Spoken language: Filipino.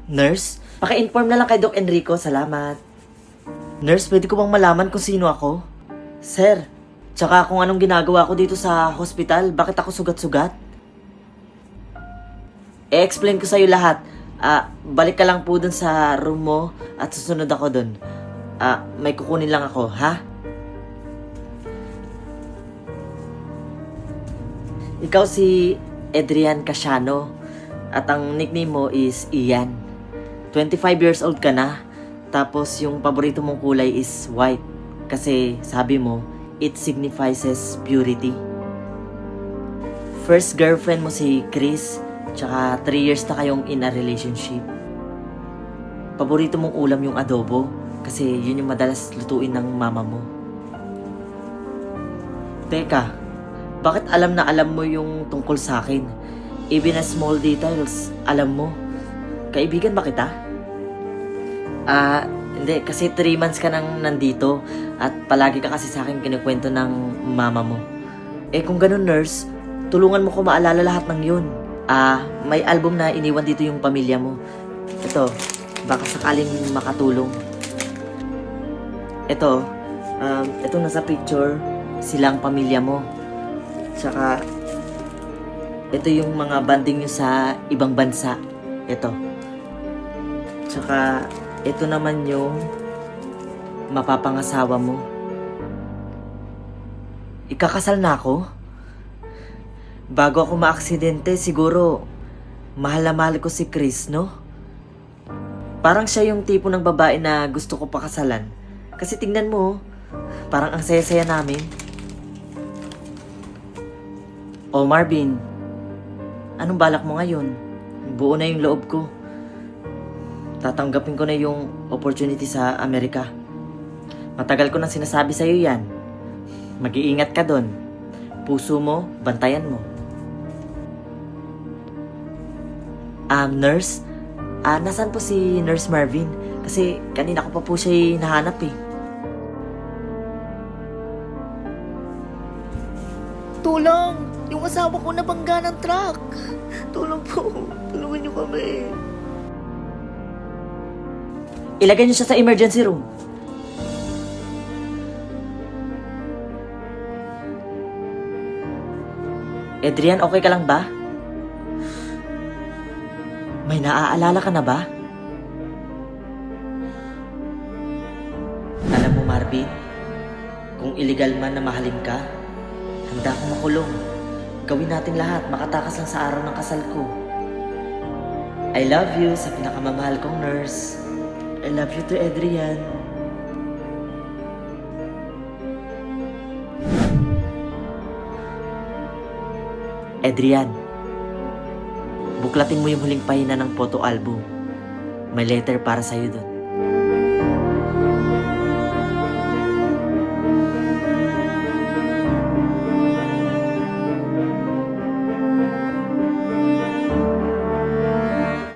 Nurse, paki-inform na lang kay Doc Enrico. Salamat. Nurse, pwede ko bang malaman kung sino ako? Sir, tsaka kung anong ginagawa ko dito sa hospital, bakit ako sugat-sugat? I-explain ko sa'yo lahat. Balik ka lang po dun sa room mo at susunod ako dun. May kukunin lang ako, ha? Ikaw si Adrian Casiano at ang nickname mo is Ian. 25 years old ka na, tapos yung paborito mong kulay is white kasi sabi mo, it signifies purity. First girlfriend mo si Chris, tsaka 3 years na kayong in a relationship. Paborito mong ulam yung adobo kasi yun yung madalas lutuin ng mama mo. Teka, bakit alam na alam mo yung tungkol sa akin? Even a small details, alam mo. Kaibigan ba kita? Hindi. Kasi 3 months ka nang nandito at palagi ka kasi sa akin kinukwento ng mama mo. Kung ganun, nurse, tulungan mo ko maalala lahat ng yun. May album na iniwan dito yung pamilya mo. Ito, baka sakaling makatulong. Ito nasa picture, silang pamilya mo. Tsaka, ito yung mga banding nyo sa ibang bansa. Ito. Tsaka, ito naman yung mapapangasawa mo. Ikakasal na ako? Bago ako maaksidente, siguro mahal na mahal ko si Chris, no? Parang siya yung tipo ng babae na gusto ko pakasalan. Kasi tingnan mo, parang ang saya-saya namin. Oh Marvin, anong balak mo ngayon? Buo na yung loob ko. Tatanggapin ko na yung opportunity sa Amerika. Matagal ko nang sinasabi sa'yo yan. Mag-iingat ka doon. Puso mo, bantayan mo. Nurse? Nasaan po si Nurse Marvin? Kasi kanina ko pa po siya nahanap eh. Tulong! Yung asawa ko nabangga ng truck. Tulong po. Tulungan niyo kami. Ilagay niyo siya sa emergency room. Adrian, okay ka lang ba? May naaalala ka na ba? Alam mo, Marvin, kung illegal man na mahalin ka, handa akong makulong. Gawin natin lahat, makatakas lang sa araw ng kasal ko. I love you sa pinakamamahal kong nurse. I love you to Adrian. Adrian, buklatin mo yung huling pahina ng photo album. May letter para sa'yo doon.